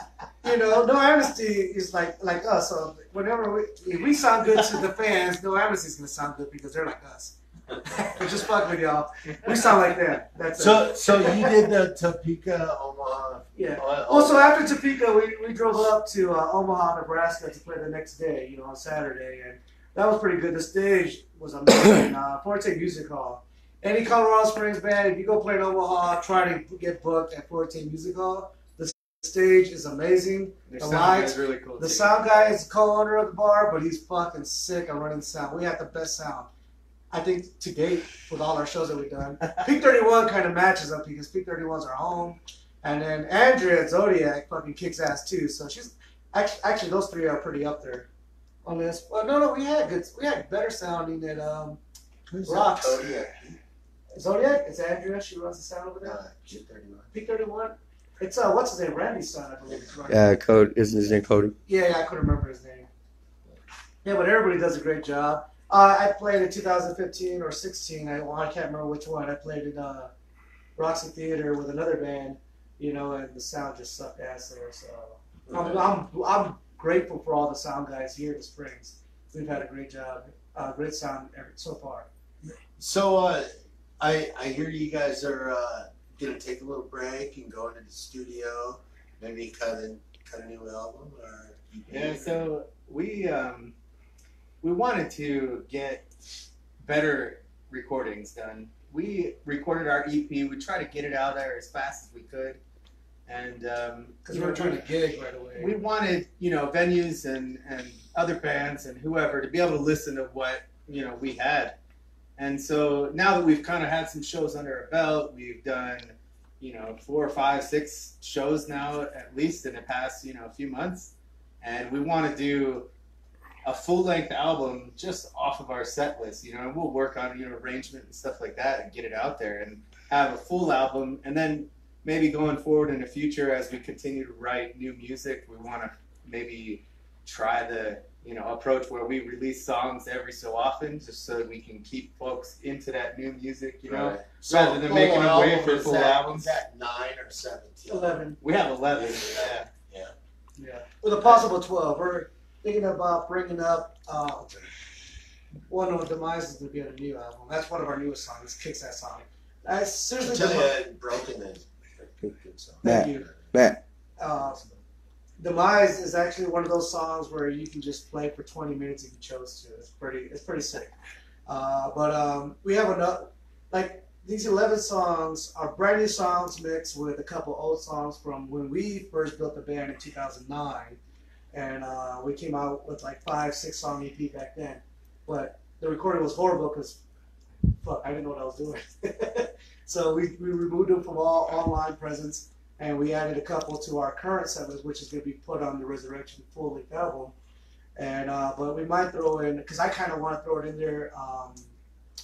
You know, No Amnesty is like us. So whenever if we sound good to the fans, No Amnesty is gonna sound good because they're like us. But just fuck with y'all. We sound like them. That's it. So you did the Topeka, Omaha. Yeah. Also, after Topeka, we drove up to Omaha, Nebraska to play the next day, on Saturday, and that was pretty good. The stage was amazing. Forte Music Hall. Any Colorado Springs band, if you go play in Omaha, try to get booked at Forte Music Hall. The stage is amazing. Their The sound lights, guy's really cool. the too. sound guy is the co-owner of the bar, but he's fucking sick at running sound. We have the best sound, I think, to date with all our shows that we've done. Peak 31 kind of matches up because Peak 31's our home. And then Andrea at Zodiac fucking kicks ass too. So she's actually those three are pretty up there on this. Well, no, we had better sounding than Who's Rocks. that? Kodiak. Zodiac. It's Andrea. She runs the sound over there. Peak 31. Peak 31. It's what's his name? Randy's son, I believe. It's Randy. Cody isn't his name Cody? Yeah, I couldn't remember his name. Yeah, but everybody does a great job. I played in 2015 or 16. I can't remember which one. I played in Roxy Theater with another band, and the sound just sucked ass there. So I'm grateful for all the sound guys here in the Springs. We've had a great job, great sound so far. So I hear you guys are gonna take a little break and go into the studio, maybe cut a new album or EP. Yeah, so we wanted to get better recordings done. We recorded our EP. We tried to get it out there as fast as we could, and Because we were trying to gig right away. we wanted venues and other bands and whoever to be able to listen to what we had. And so now that we've kind of had some shows under our belt, we've done 4, 5, 6 shows now at least in the past few months, and we want to do a full-length album just off of our set list, and we'll work on arrangement and stuff like that and get it out there and have a full album. And then maybe going forward in the future as we continue to write new music, we want to maybe try the approach where we release songs every so often, just so that we can keep folks into that new music, Right. rather than making them wait for is full that- albums. Is that 9 or 17? 11. We have 11. Yeah. Yeah. With a possible 12. We're thinking about bringing up one of the Demise is going to be on a new album. That's one of our newest songs. Kicks that song. I seriously Until don't- you had broken it. Good song. Thank you. Matt. Demise is actually one of those songs where you can just play for 20 minutes if you chose to. It's pretty sick. But we have enough, like these 11 songs are brand new songs mixed with a couple old songs from when we first built the band in 2009. And we came out with like 5, 6 song EP back then. But the recording was horrible because, fuck, I didn't know what I was doing. So we removed them from all online presence. And we added a couple to our current set list, which is going to be put on the Resurrection full-length album. And but we might throw in, because I kind of want to throw it in there.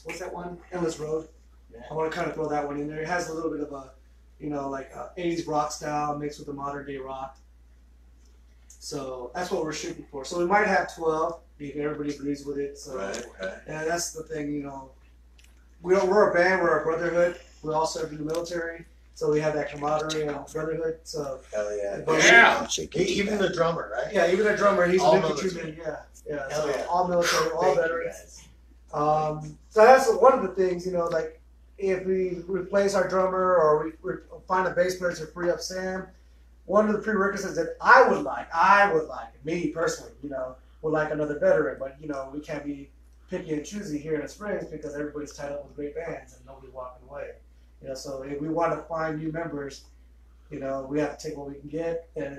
What's that one? Endless Road. Yeah. I want to kind of throw that one in there. It has a little bit of a, 80s rock style mixed with the modern day rock. So that's what we're shooting for. So we might have 12 if everybody agrees with it. So Right. and that's the thing, we're a band, we're a brotherhood. We all served in the military. So we have that camaraderie and brotherhood. So Hell yeah. Yeah. Even the drummer, right? yeah, even a drummer, he's All an infantryman. military. Yeah. Hell So yeah. all military, all Thank you, veterans. guys. So that's one of the things, like if we replace our drummer or we find a bass player to free up Sam, one of the prerequisites that I would like, me personally, would like another veteran, but we can't be picky and choosy here in the Springs because everybody's tied up with great bands and nobody's walking away. So if we want to find new members, we have to take what we can get, and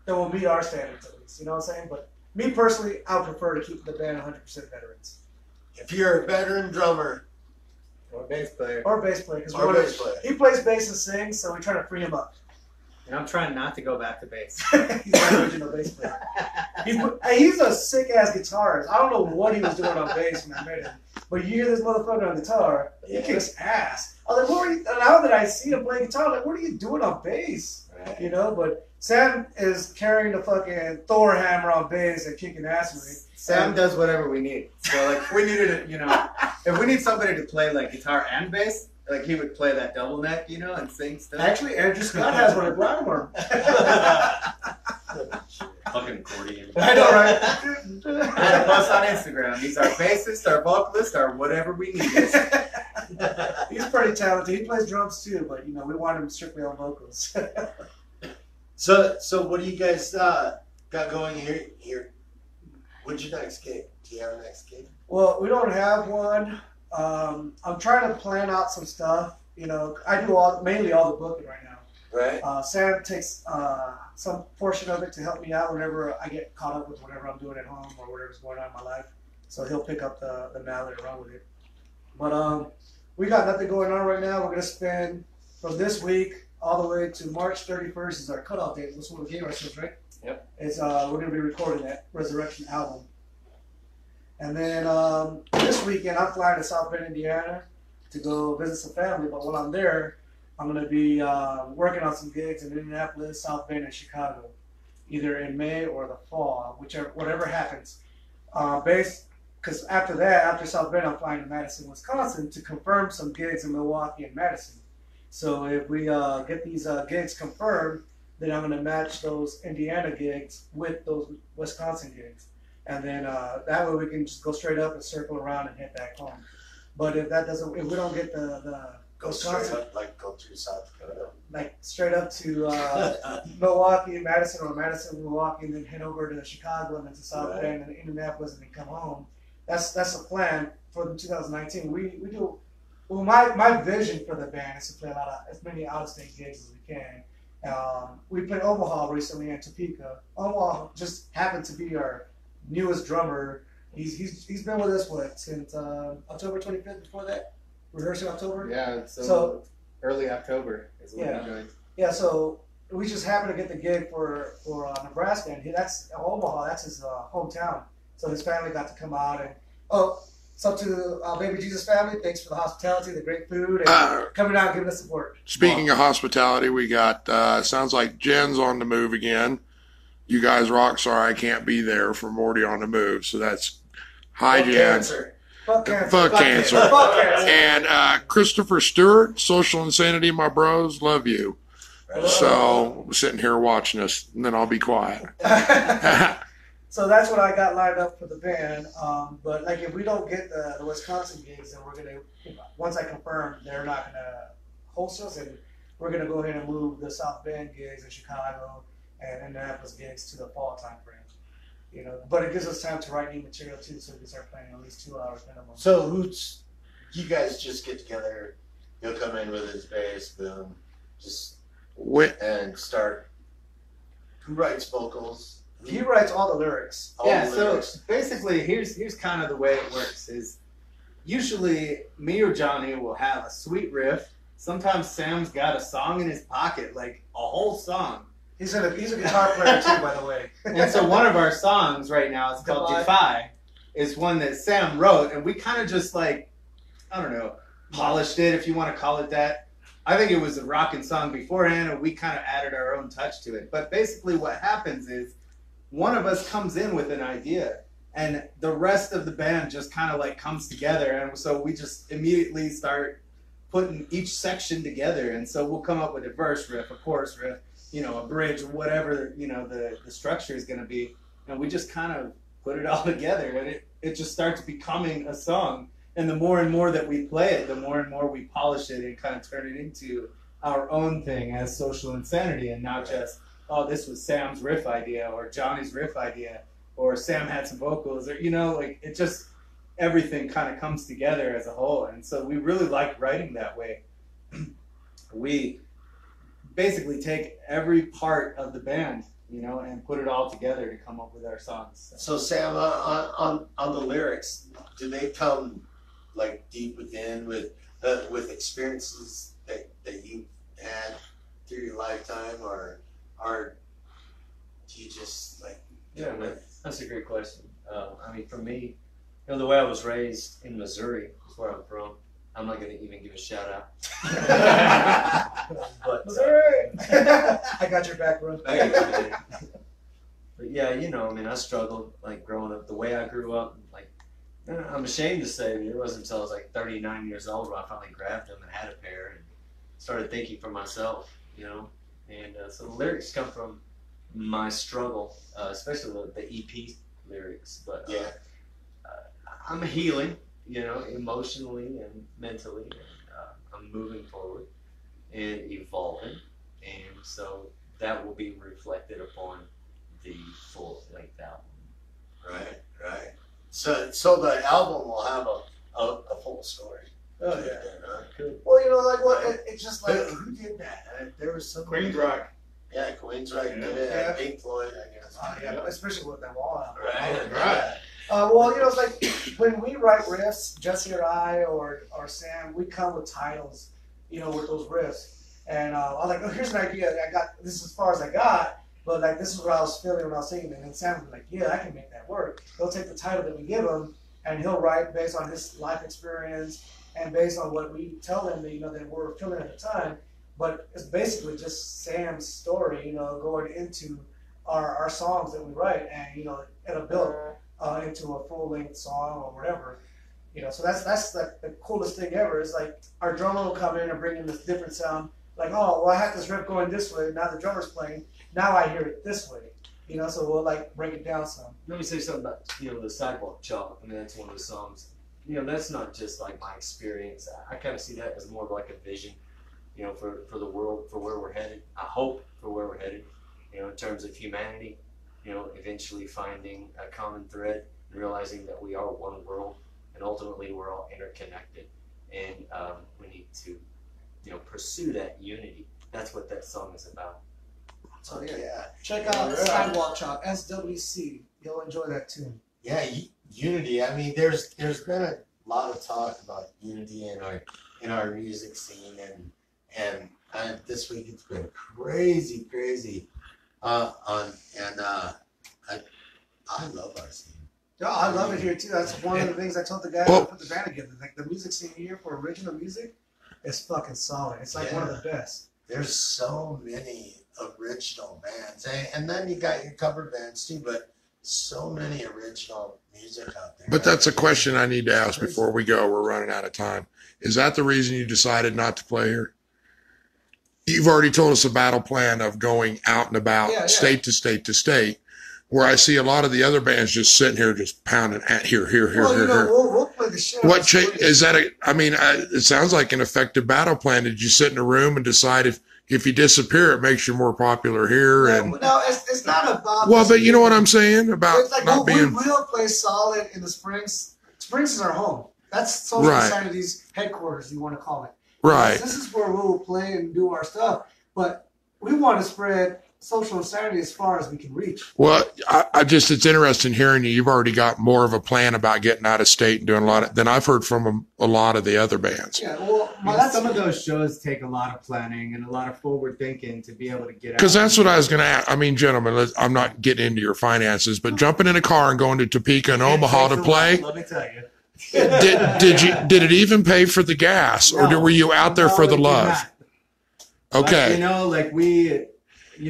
that will meet our standards at least. You know what I'm saying? But me personally, I would prefer to keep the band 100% veterans If you're a veteran drummer Or bass player. or bass player because or bass player, he plays bass and sings, so we try to free him up. And I'm trying not to go back to bass. He's the original bass player. He's a sick ass guitarist. I don't know what he was doing on bass when I met him, but you hear this motherfucker on guitar, he Yeah. kicks ass. I was like, what were you? And now that I see him play guitar, I'm like, what are you doing on bass? right? You know, but Sam is carrying the fucking Thor hammer on bass and kicking ass with it. Sam does whatever we need. So like, if we needed it, you know, if we need somebody to play like guitar and bass, like he would play that double neck, you know, and sing stuff. Actually, Andrew Scott has one at Blackmore. Fucking accordion. I know, right? Add us on Instagram. He's our bassist, our vocalist, our whatever we need. He's pretty talented. He plays drums too, but you know, we want him strictly on vocals. So what do you guys got going here? When's your next gig? Do you have a next gig? Well, we don't have one. I'm trying to plan out some stuff. You know, I do mainly all the booking right now. Right. Sam takes some portion of it to help me out whenever I get caught up with whatever I'm doing at home or whatever's going on in my life. So he'll pick up the mallet and run with it. But we got nothing going on right now. We're gonna spend from this week all the way to March 31st is our cutoff date. That's what we gave ourselves, right? Yep. It's we're gonna be recording that Resurrection album. And then this weekend I'm flying to South Bend, Indiana to go visit some family. But while I'm there, I'm going to be working on some gigs in Indianapolis, South Bend, and Chicago, either in May or the fall, whatever happens. Because after South Bend, I'm flying to Madison, Wisconsin to confirm some gigs in Milwaukee and Madison. So if we get these gigs confirmed, then I'm going to match those Indiana gigs with those Wisconsin gigs. And then that way we can just go straight up and circle around and head back home. But if we don't get the Go straight up, like go through South Dakota. like straight up to Milwaukee, Madison, or Madison, Milwaukee, and then head over to Chicago and then to South Right. Bend and Indianapolis and then come home. That's the plan for 2019. We do well. My vision for the band is to play as many out of state gigs as we can. We played Omaha recently and Topeka. Omaha just happened to be our newest drummer. He's been with us since October 25th. Before that, rehearsing October. Yeah, So early October is when Yeah. we joined. Yeah, so we just happened to get the gig for Nebraska, and that's Omaha. That's his hometown. So his family got to come out and so to Baby Jesus family, thanks for the hospitality, the great food, and coming out and giving us support. Speaking of hospitality, we got, sounds like Jen's on the move again. You guys rock. Sorry, I can't be there for Morty on the move. So that's hi, Fuck Jen. cancer. Fuck cancer. Fuck cancer. Fuck cancer. And Christopher Stewart, Social Insanity, my bros, love you. So sitting here watching us, and then I'll be quiet. So that's what I got lined up for the band. But like, if we don't get the Wisconsin gigs, then we're gonna. Once I confirm, they're not gonna host us, and we're gonna go ahead and move the South Bend gigs in Chicago and Indianapolis gigs to the fall time frame. You know, but it gives us time to write new material too, so we can start playing at least 2 hours minimum. So you guys just get together, he'll come in with his bass, boom, and start. Who writes vocals? He writes all the lyrics. All Yeah, the so lyrics. basically here's kind of the way it works is usually me or Johnny will have a sweet riff. Sometimes Sam's got a song in his pocket, like a whole song. He's a guitar player too, by the way. And so one of our songs right now is called Defy. Defy, is one that Sam wrote, and we kind of just like, I don't know, polished it, if you want to call it that. I think it was a rocking song beforehand, and we kind of added our own touch to it. But basically what happens is one of us comes in with an idea, and the rest of the band just kind of like comes together, and so we just immediately start putting each section together, and so we'll come up with a verse riff, a chorus riff, you know, a bridge, whatever, you know, the structure is going to be, and we just kind of put it all together, and it just starts becoming a song. And the more and more that we play it, the more and more we polish it and kind of turn it into our own thing as Social Insanity, and not just, oh, this was Sam's riff idea or Johnny's riff idea or Sam had some vocals, or, you know, like it just, everything kind of comes together as a whole. And so we really like writing that way. We basically take every part of the band, you know, and put it all together to come up with our songs. So Sam, on the lyrics, do they come like deep within with experiences that you've had through your lifetime, or do you just like? Yeah, that's a great question. I mean, for me, you know, the way I was raised in Missouri is where I'm from. I'm not gonna even give a shout out. But I got your back, bro. I got you, man. But yeah, you know, I mean, I struggled like growing up the way I grew up. Like, I'm ashamed to say it wasn't until I was like 39 years old when I finally grabbed them and had a pair and started thinking for myself, you know. And so the lyrics come from my struggle, especially the EP lyrics. But I'm healing, you know, emotionally and mentally. And, I'm moving forward and evolving, and so that will be reflected upon the full-length album. Right. So the album will have a full story. Oh yeah. Good. Well, you know, like what? It's just like who did that? There was some Queensryche. Yeah, Queensryche did it. Yeah. Pink Floyd, I guess. yeah, especially with them all out. Right. Well, you know, it's like when we write riffs, Jesse or I or Sam, we come with titles, you know, with those riffs. And I was like, oh, here's an idea. I got this is as far as I got, but like this is what I was feeling when I was singing it. And Sam was like, yeah, I can make that work. He'll take the title that we give him, and he'll write based on his life experience and based on what we tell him that, you know, that we're feeling at the time. But it's basically just Sam's story, you know, going into our songs that we write, and, you know, it'll build into a full-length song or whatever, you know. So that's like the coolest thing ever. Is like our drummer will come in and bring in this different sound. Like, oh, well, I had this riff going this way. Now the drummer's playing. Now I hear it this way, you know. So we'll like break it down some. Let me say something about, you know, the Sidewalk Chalk. I mean, that's one of the songs. You know, that's not just like my experience. I kind of see that as more of like a vision, you know, for the world, for where we're headed. I hope for where we're headed, you know, in terms of humanity. You know, eventually finding a common thread and realizing that we are one world, and ultimately we're all interconnected, and we need to, you know, pursue that unity. That's what that song is about. So yeah, check out Sidewalk Chalk, SWC. You'll enjoy that tune. Yeah, unity. I mean, there's been a lot of talk about unity in our music scene, and this week it's been crazy. I love our scene. Yeah, I love it here too. That's one of the things I told the guy who put the band together. Like the music scene here for original music is fucking solid. It's like one of the best. There's so many original bands, and then you got your cover bands too. But so many original music out there. But that's a question I need to ask before we go. We're running out of time. Is that the reason you decided not to play here? You've already told us a battle plan of going out and about, state to state to state, where I see a lot of the other bands just sitting here, just pounding at here. We'll play the shit. What is that? It sounds like an effective battle plan. Did you sit in a room and decide if you disappear, it makes you more popular here? No, it's not about. Well, but you know what I'm saying about it's like, not being. We will play solid in the Springs. Springs is our home. That's Social Sanity's headquarters, you want to call it. Right. This is where we'll play and do our stuff, but we want to spread social insanity as far as we can reach. Well, it's interesting hearing you. You've already got more of a plan about getting out of state and doing a lot than I've heard from a lot of the other bands. Yeah, well, some of those shows take a lot of planning and a lot of forward thinking to be able to get out. Because that's what I was going to ask. I mean, gentlemen, I'm not getting into your finances, but jumping in a car and going to Topeka and Omaha to play. Let me tell you. Did it even pay for the gas, or were you out there for the love? Okay. But,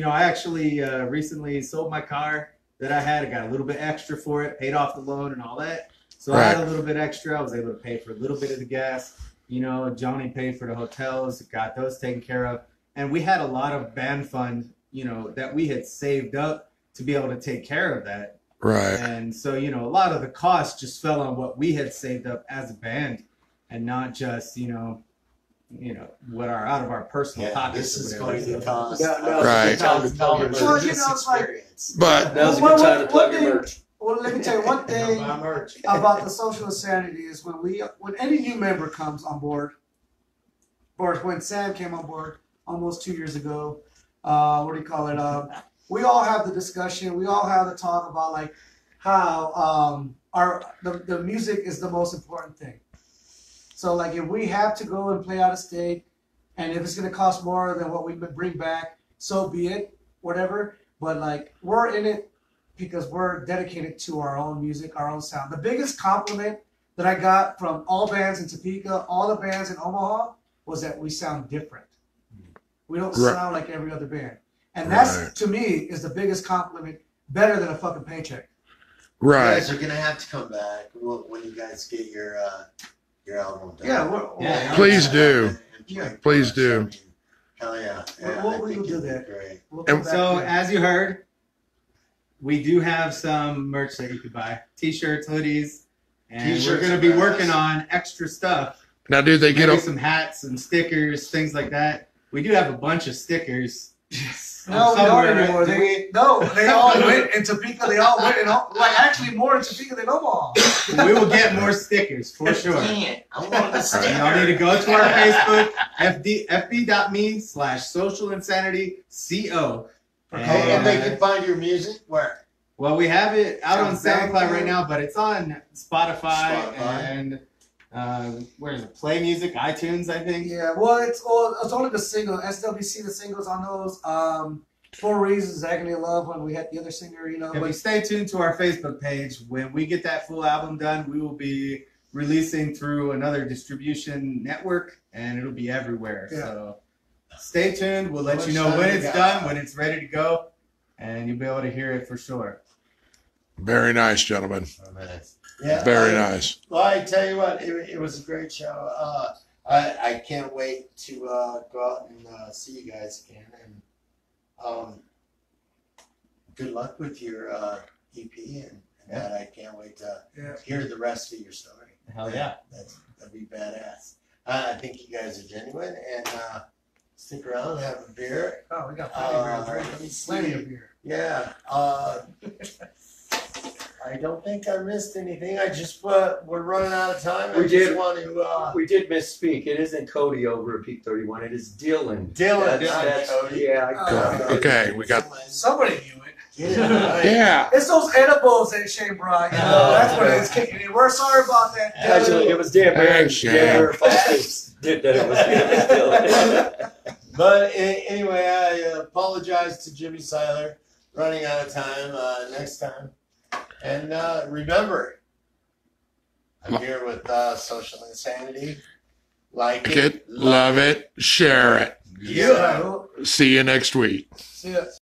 I actually recently sold my car that I had. I got a little bit extra for it, paid off the loan and all that. So I had a little bit extra. I was able to pay for a little bit of the gas. Johnny paid for the hotels, got those taken care of. And we had a lot of band fund, that we had saved up to be able to take care of that. Right. And so, a lot of the costs just fell on what we had saved up as a band and not just, what are out of our personal pockets. This is going to cost. Right. Well, it's like, but that was a good time to plug your merch. Well, let me tell you one thing about the social insanity is when any new member comes on board, or when Sam came on board almost 2 years ago, we all have the discussion. We all have the talk about like how the music is the most important thing. So like if we have to go and play out of state, and if it's going to cost more than what we would bring back, so be it, whatever. But like we're in it because we're dedicated to our own music, our own sound. The biggest compliment that I got from all bands in Topeka, all the bands in Omaha, was that we sound different. We don't Right. sound like every other band. And that's, Right. to me, is the biggest compliment, better than a fucking paycheck. You Right. guys are gonna have to come back when you guys get your album done. Yeah, Yeah. Please do. Yeah. Please do. I mean, hell yeah. Yeah, We'll- I we'll think do it'd be that. Great. We'll come back So, here. as you heard, we do have some merch that you could buy: t-shirts, hoodies, and T-shirts we're going to are be badass. working on extra stuff. Now, do they get Maybe a? some hats and stickers, things like that. We do have a bunch of stickers. No, we don't somewhere, anymore. do They, we? no, they all went in Topeka. They all went in, like actually more in Topeka than Omaha. We will get more stickers for sure. Dang it. I want the sticker. Y'all need to go to our Facebook, fb.me/socialinsanityco. And they can find your music where? Well, we have it out on On SoundCloud. SoundCloud right now, but it's on Spotify, Spotify. and where is it? Play Music, iTunes, I think. Yeah, well, it's only the single. SWC, the singles on those. 4 Reasons, Agony of Love, when we had the other singer, you know. If you But stay tuned to our Facebook page, when we get that full album done, we will be releasing through another distribution network, and it'll be everywhere. Yeah. So stay tuned. We'll let How you much know time when we it's got? done, when it's ready to go, and you'll be able to hear it for sure. Very nice, gentlemen. Yeah. Very nice. Well, I tell you what, it was a great show. I can't wait to go out and see you guys again. And good luck with your EP, and that I can't wait to yeah, hear the rest of your story. Hell yeah. That'd be badass. I think you guys are genuine, and stick around, have a beer. oh, we got plenty of beer. Let Drink me see. plenty of beer. Yeah. I don't think I missed anything. I just we're running out of time. I We just did. want to. We did misspeak. It isn't Cody over at Peak 31. It is Dylan. Dylan, That's, not Cody. yeah. Okay, we got. Somebody knew it. Yeah. Yeah. It's those edibles that Shane brought. You know, that's what it is kicking in. We're sorry about that. Dylan. Actually, it was Dan Bear. Thanks, Shane. Dan Bear Fox did that. It was Dylan. But anyway, I apologize to Jimmy Seiler. Running out of time. Next time. And remember, I'm here with Social Insanity. Like Like it, love it, share it. Yeah. See you next week. See ya.